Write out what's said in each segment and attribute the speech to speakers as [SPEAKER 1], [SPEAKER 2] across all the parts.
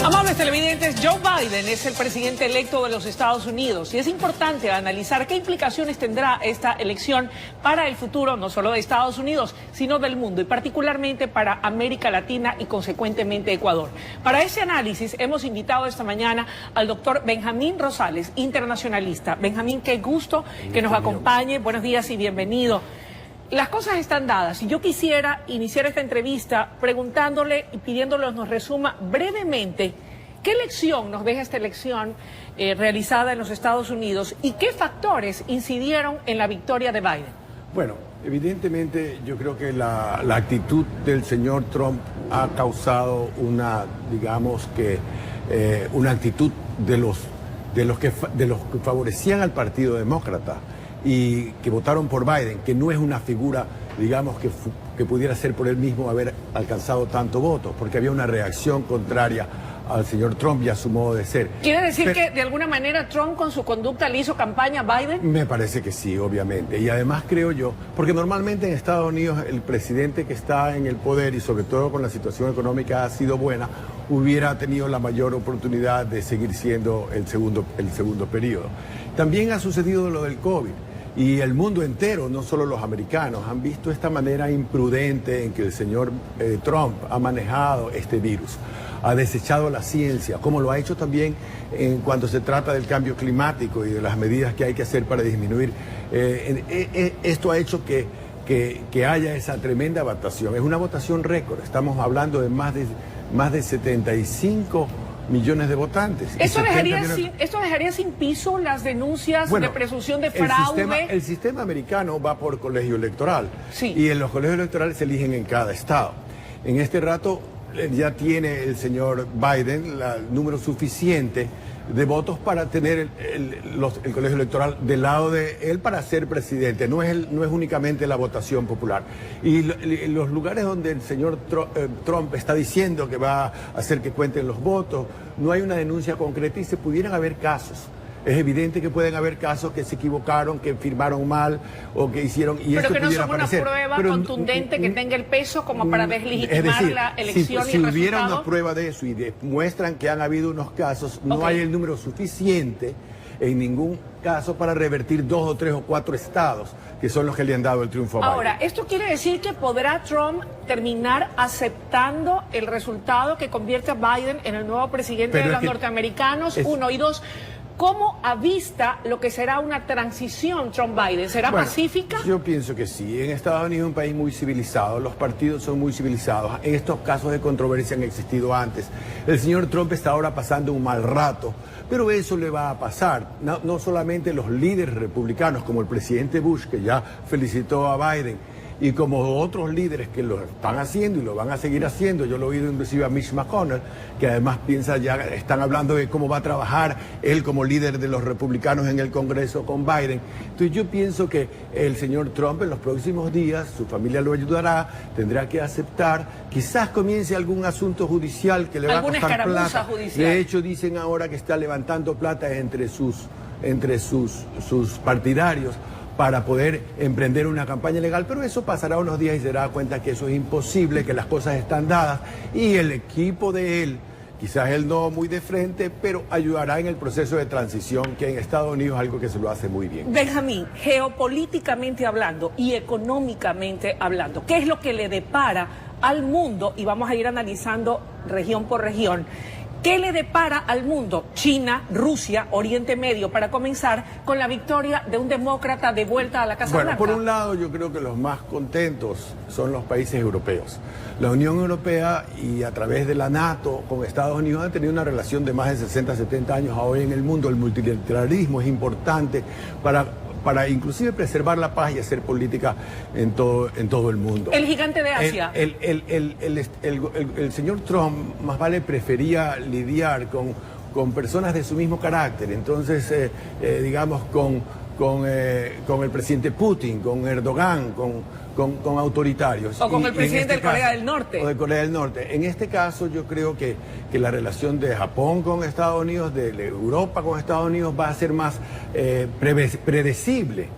[SPEAKER 1] Amables televidentes, Joe Biden es el presidente electo de los Estados Unidos y es importante analizar qué implicaciones tendrá esta elección para el futuro no solo de Estados Unidos, sino del mundo y particularmente para América Latina y consecuentemente Ecuador. Para ese análisis hemos invitado esta mañana al doctor Benjamín Rosales, internacionalista. Benjamín, qué gusto que nos acompañe. Buenos días y bienvenido. Las cosas están dadas y yo quisiera iniciar esta entrevista preguntándole y pidiéndole nos resuma brevemente qué lección nos deja esta elección realizada en los Estados Unidos y qué factores incidieron en la victoria de Biden.
[SPEAKER 2] Bueno, evidentemente yo creo que la actitud del señor Trump ha causado una, digamos que, una actitud de los que favorecían al Partido Demócrata y que votaron por Biden, que no es una figura, digamos, que pudiera ser por él mismo haber alcanzado tanto voto, porque había una reacción contraria al señor Trump y a su modo de ser.
[SPEAKER 1] ¿Quiere decir que de alguna manera Trump con su conducta le hizo campaña a Biden?
[SPEAKER 2] Me parece que sí, obviamente. Y además creo yo, porque normalmente en Estados Unidos el presidente que está en el poder y sobre todo con la situación económica ha sido buena, hubiera tenido la mayor oportunidad de seguir siendo el segundo periodo. También ha sucedido lo del COVID. Y el mundo entero, no solo los americanos, han visto esta manera imprudente en que el señor Trump ha manejado este virus. Ha desechado la ciencia, como lo ha hecho también en cuando se trata del cambio climático y de las medidas que hay que hacer para disminuir. Esto ha hecho que haya esa tremenda votación. Es una votación récord. Estamos hablando de más de 75 millones de votantes.
[SPEAKER 1] ¿Esto dejaría sin piso las denuncias de presunción de fraude?
[SPEAKER 2] El sistema americano va por colegio electoral.
[SPEAKER 1] Sí.
[SPEAKER 2] Y en los colegios electorales se eligen en cada estado. En este rato ya tiene el señor Biden el número suficiente de votos para tener el colegio electoral del lado de él para ser presidente. No es únicamente la votación popular. Y los lugares donde el señor Trump está diciendo que va a hacer que cuenten los votos, no hay una denuncia concreta y se pudieran haber casos. Es evidente que pueden haber casos que se equivocaron, que firmaron mal o que hicieron... Y
[SPEAKER 1] pero
[SPEAKER 2] esto
[SPEAKER 1] que no son una
[SPEAKER 2] aparecer.
[SPEAKER 1] prueba contundente que tenga el peso como para deslegitimar la elección y el
[SPEAKER 2] si hubiera
[SPEAKER 1] resultado.
[SPEAKER 2] una prueba de eso y demuestran que han habido unos casos, no hay el número suficiente en ningún caso para revertir 2 o 3 o 4 estados que son los que le han dado el triunfo a Biden.
[SPEAKER 1] Ahora, ¿esto quiere decir que podrá Trump terminar aceptando el resultado que convierte a Biden en el nuevo presidente de los norteamericanos? Uno, y dos, ¿cómo avista lo que será una transición Trump-Biden? ¿Será pacífica?
[SPEAKER 2] Yo pienso que sí. En Estados Unidos es un país muy civilizado, los partidos son muy civilizados. En estos casos de controversia han existido antes. El señor Trump está ahora pasando un mal rato, pero eso le va a pasar. No solamente los líderes republicanos, como el presidente Bush, que ya felicitó a Biden, y como otros líderes que lo están haciendo y lo van a seguir haciendo. Yo lo he oído inclusive a Mitch McConnell, que además están hablando de cómo va a trabajar él como líder de los republicanos en el Congreso con Biden. Entonces yo pienso que el señor Trump en los próximos días, su familia lo ayudará, tendrá que aceptar, quizás comience algún asunto judicial que le va a costar plata.
[SPEAKER 1] Judicial.
[SPEAKER 2] De hecho dicen ahora que está levantando plata entre sus partidarios para poder emprender una campaña legal, pero eso pasará unos días y se dará cuenta que eso es imposible, que las cosas están dadas y el equipo de él, quizás él no muy de frente, pero ayudará en el proceso de transición, que en Estados Unidos es algo que se lo hace muy bien.
[SPEAKER 1] Benjamín, geopolíticamente hablando y económicamente hablando, ¿qué es lo que le depara al mundo? Y vamos a ir analizando región por región. ¿Qué le depara al mundo? China, Rusia, Oriente Medio, para comenzar con la victoria de un demócrata de vuelta a la Casa Blanca.
[SPEAKER 2] Por un lado yo creo que los más contentos son los países europeos. La Unión Europea y a través de la NATO con Estados Unidos han tenido una relación de más de 60, 70 años hoy en el mundo. El multilateralismo es importante para inclusive preservar la paz y hacer política en todo el mundo.
[SPEAKER 1] El gigante de Asia.
[SPEAKER 2] El señor Trump más vale prefería lidiar con personas de su mismo carácter. Entonces, digamos, con el presidente Putin, con Erdogan, con autoritarios.
[SPEAKER 1] O con el presidente de Corea del Norte.
[SPEAKER 2] O de Corea del Norte. En este caso yo creo que la relación de Japón con Estados Unidos, de Europa con Estados Unidos va a ser más predecible.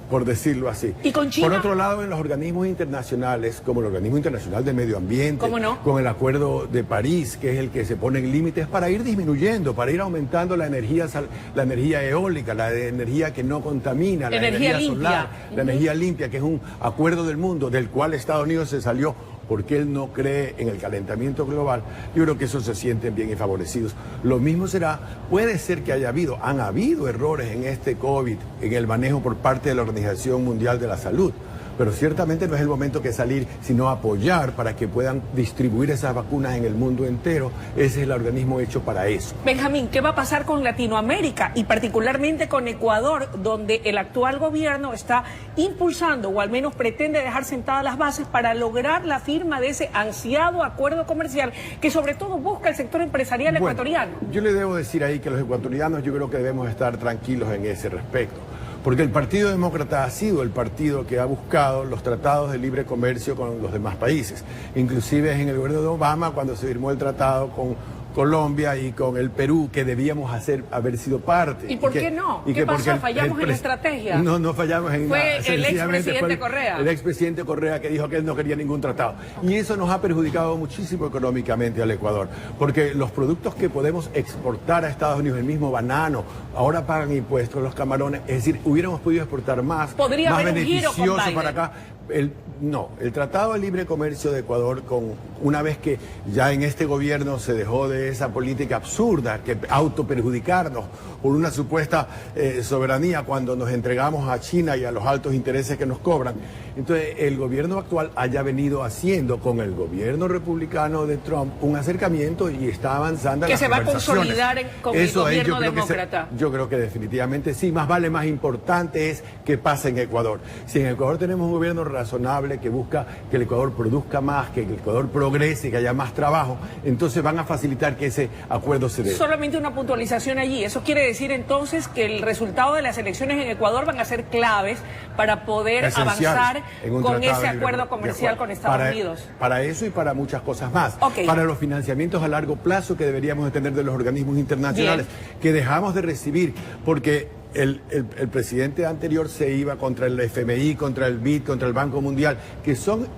[SPEAKER 2] por decirlo así.
[SPEAKER 1] ¿Y con China?
[SPEAKER 2] Por otro lado, en los organismos internacionales, como el Organismo Internacional del Medio Ambiente,
[SPEAKER 1] ¿Cómo no?
[SPEAKER 2] con el Acuerdo de París, que es el que se pone en límites para ir disminuyendo, para ir aumentando la energía eólica, la energía que no contamina, la energía solar, la energía limpia, que es un acuerdo del mundo del cual Estados Unidos se salió porque él no cree en el calentamiento global. Yo creo que eso se sienten bien y favorecidos. Lo mismo será, puede ser que han habido errores en este COVID, en el manejo por parte de la Organización Mundial de la Salud, pero ciertamente no es el momento que salir, sino apoyar para que puedan distribuir esas vacunas en el mundo entero. Ese es el organismo hecho para eso.
[SPEAKER 1] Benjamín, ¿qué va a pasar con Latinoamérica y particularmente con Ecuador, donde el actual gobierno está impulsando o al menos pretende dejar sentadas las bases para lograr la firma de ese ansiado acuerdo comercial que sobre todo busca el sector empresarial ecuatoriano?
[SPEAKER 2] Yo le debo decir ahí que los ecuatorianos yo creo que debemos estar tranquilos en ese respecto. Porque el Partido Demócrata ha sido el partido que ha buscado los tratados de libre comercio con los demás países. Inclusive en el gobierno de Obama, cuando se firmó el tratado con Colombia y con el Perú, que debíamos haber sido parte.
[SPEAKER 1] ¿Y por qué no? ¿Qué pasó? ¿Fallamos en la estrategia?
[SPEAKER 2] No fallamos en nada.
[SPEAKER 1] Fue el expresidente Correa.
[SPEAKER 2] El expresidente Correa que dijo que él no quería ningún tratado. Y eso nos ha perjudicado muchísimo económicamente al Ecuador, porque los productos que podemos exportar a Estados Unidos, el mismo banano, ahora pagan impuestos, los camarones, es decir, hubiéramos podido exportar más beneficioso para acá. El Tratado de Libre Comercio de Ecuador, una vez que ya en este gobierno se dejó de esa política absurda, que autoperjudicarnos por una supuesta soberanía cuando nos entregamos a China y a los altos intereses que nos cobran. Entonces, el gobierno actual haya venido haciendo con el gobierno republicano de Trump un acercamiento y está avanzando en las conversaciones.
[SPEAKER 1] Que se va a consolidar con el gobierno demócrata.
[SPEAKER 2] Yo creo que definitivamente sí. Más importante es que pase en Ecuador. Si en Ecuador tenemos un gobierno razonable que busca que el Ecuador produzca más, que el Ecuador progrese, que haya más trabajo, entonces van a facilitar que ese acuerdo se dé.
[SPEAKER 1] Solamente una puntualización allí. Eso quiere decir entonces que el resultado de las elecciones en Ecuador van a ser claves para poder avanzar con ese acuerdo comercial con Estados Unidos.
[SPEAKER 2] Para eso y para muchas cosas más.
[SPEAKER 1] Okay.
[SPEAKER 2] Para los financiamientos a largo plazo que deberíamos de tener de los organismos internacionales, que dejamos de recibir, porque el presidente anterior se iba contra el FMI, contra el BID, contra el Banco Mundial, que son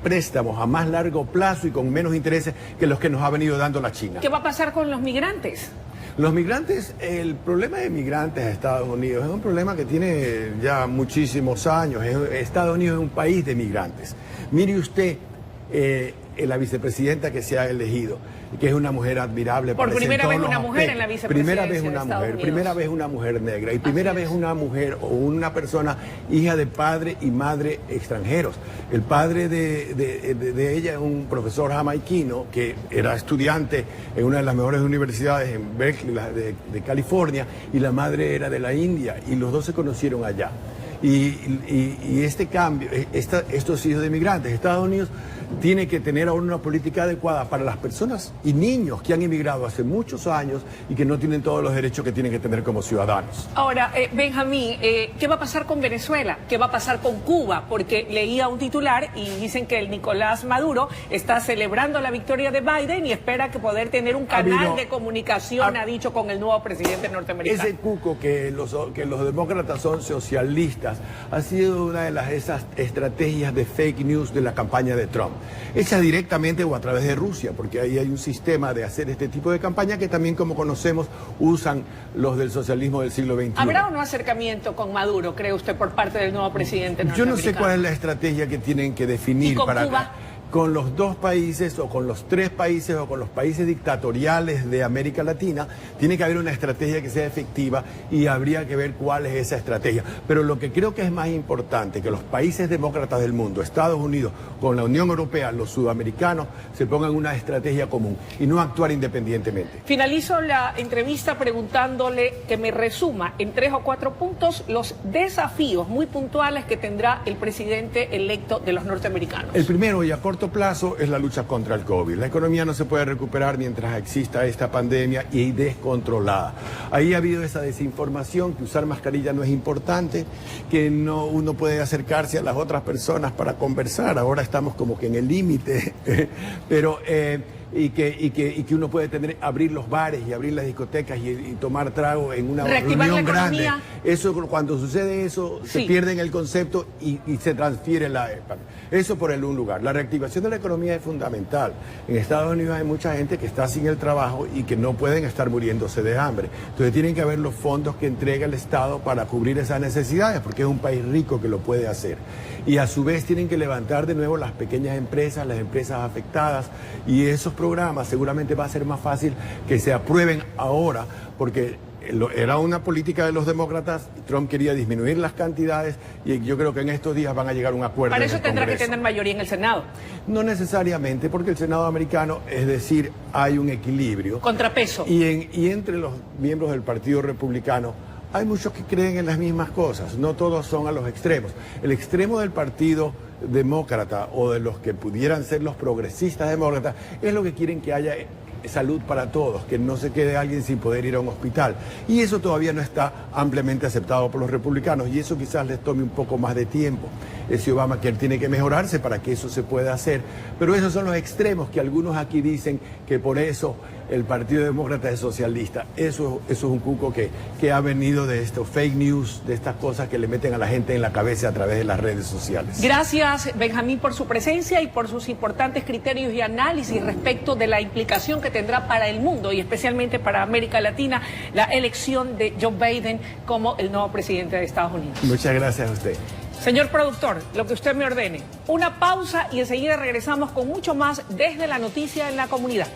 [SPEAKER 2] préstamos a más largo plazo y con menos intereses que los que nos ha venido dando la China.
[SPEAKER 1] ¿Qué va a pasar con los migrantes?
[SPEAKER 2] Los migrantes, el problema de migrantes a Estados Unidos es un problema que tiene ya muchísimos años. Estados Unidos es un país de migrantes. Mire usted la vicepresidenta que se ha elegido, que es una mujer admirable.
[SPEAKER 1] Por primera vez una mujer en la vicepresidencia.
[SPEAKER 2] Primera vez una mujer negra y primera vez una mujer o una persona hija de padre y madre extranjeros. El padre de ella es un profesor jamaiquino que era estudiante en una de las mejores universidades en Berkeley, de California, y la madre era de la India y los dos se conocieron allá. Y este cambio, estos hijos de migrantes, Estados Unidos tiene que tener ahora una política adecuada para las personas y niños que han emigrado hace muchos años y que no tienen todos los derechos que tienen que tener como ciudadanos.
[SPEAKER 1] Ahora, Benjamín, ¿qué va a pasar con Venezuela? ¿Qué va a pasar con Cuba? Porque leía un titular y dicen que el Nicolás Maduro está celebrando la victoria de Biden y espera que poder tener un canal de comunicación, ha dicho, con el nuevo presidente norteamericano.
[SPEAKER 2] Ese cuco que los demócratas son socialistas ha sido una de esas estrategias de fake news de la campaña de Trump, hecha directamente o a través de Rusia, porque ahí hay un sistema de hacer este tipo de campaña que también, como conocemos, usan los del socialismo del siglo XXI.
[SPEAKER 1] ¿Habrá un acercamiento con Maduro, cree usted, por parte del nuevo presidente norteamericano?
[SPEAKER 2] Yo no sé cuál es la estrategia que tienen que definir.
[SPEAKER 1] ¿Y con Cuba?
[SPEAKER 2] Con los dos países o con los tres países o con los países dictatoriales de América Latina, tiene que haber una estrategia que sea efectiva y habría que ver cuál es esa estrategia. Pero lo que creo que es más importante, que los países demócratas del mundo, Estados Unidos, con la Unión Europea, los sudamericanos, se pongan una estrategia común y no actuar independientemente.
[SPEAKER 1] Finalizo la entrevista preguntándole que me resuma en 3 o 4 puntos los desafíos muy puntuales que tendrá el presidente electo de los norteamericanos.
[SPEAKER 2] El primero, y a corto plazo, es la lucha contra el COVID. La economía no se puede recuperar mientras exista esta pandemia y descontrolada. Ahí ha habido esa desinformación, que usar mascarilla no es importante, que uno puede acercarse a las otras personas para conversar. Ahora estamos como que en el límite, pero y que uno puede abrir los bares y abrir las discotecas y tomar trago en una reunión grande. Eso, cuando sucede eso, se pierde en el concepto y se transfiere la EPA. Eso por un lugar. La reactivación de la economía es fundamental. En Estados Unidos hay mucha gente que está sin el trabajo y que no pueden estar muriéndose de hambre. Entonces tienen que haber los fondos que entrega el Estado para cubrir esas necesidades, porque es un país rico que lo puede hacer. Y a su vez tienen que levantar de nuevo las pequeñas empresas, las empresas afectadas, y esos programas seguramente va a ser más fácil que se aprueben ahora, porque era una política de los demócratas. Trump quería disminuir las cantidades y yo creo que en estos días van a llegar a un acuerdo.
[SPEAKER 1] Para eso tendrá que tener mayoría en el Senado.
[SPEAKER 2] No necesariamente, porque el Senado americano, es decir, hay un equilibrio.
[SPEAKER 1] Contrapeso.
[SPEAKER 2] Y entre los miembros del Partido Republicano hay muchos que creen en las mismas cosas, no todos son a los extremos. El extremo del Partido Demócrata o de los que pudieran ser los progresistas demócratas es lo que quieren que haya salud para todos, que no se quede alguien sin poder ir a un hospital. Y eso todavía no está ampliamente aceptado por los republicanos y eso quizás les tome un poco más de tiempo. Ese Obamacare tiene que mejorarse para que eso se pueda hacer. Pero esos son los extremos que algunos aquí dicen que por eso el Partido Demócrata es socialista. Eso es un cuco que ha venido de estos fake news, de estas cosas que le meten a la gente en la cabeza a través de las redes sociales.
[SPEAKER 1] Gracias, Benjamín, por su presencia y por sus importantes criterios y análisis respecto de la implicación que tendrá para el mundo y especialmente para América Latina la elección de Joe Biden como el nuevo presidente de Estados Unidos.
[SPEAKER 2] Muchas gracias a usted.
[SPEAKER 1] Señor productor, lo que usted me ordene. Una pausa y enseguida regresamos con mucho más desde la noticia en la comunidad.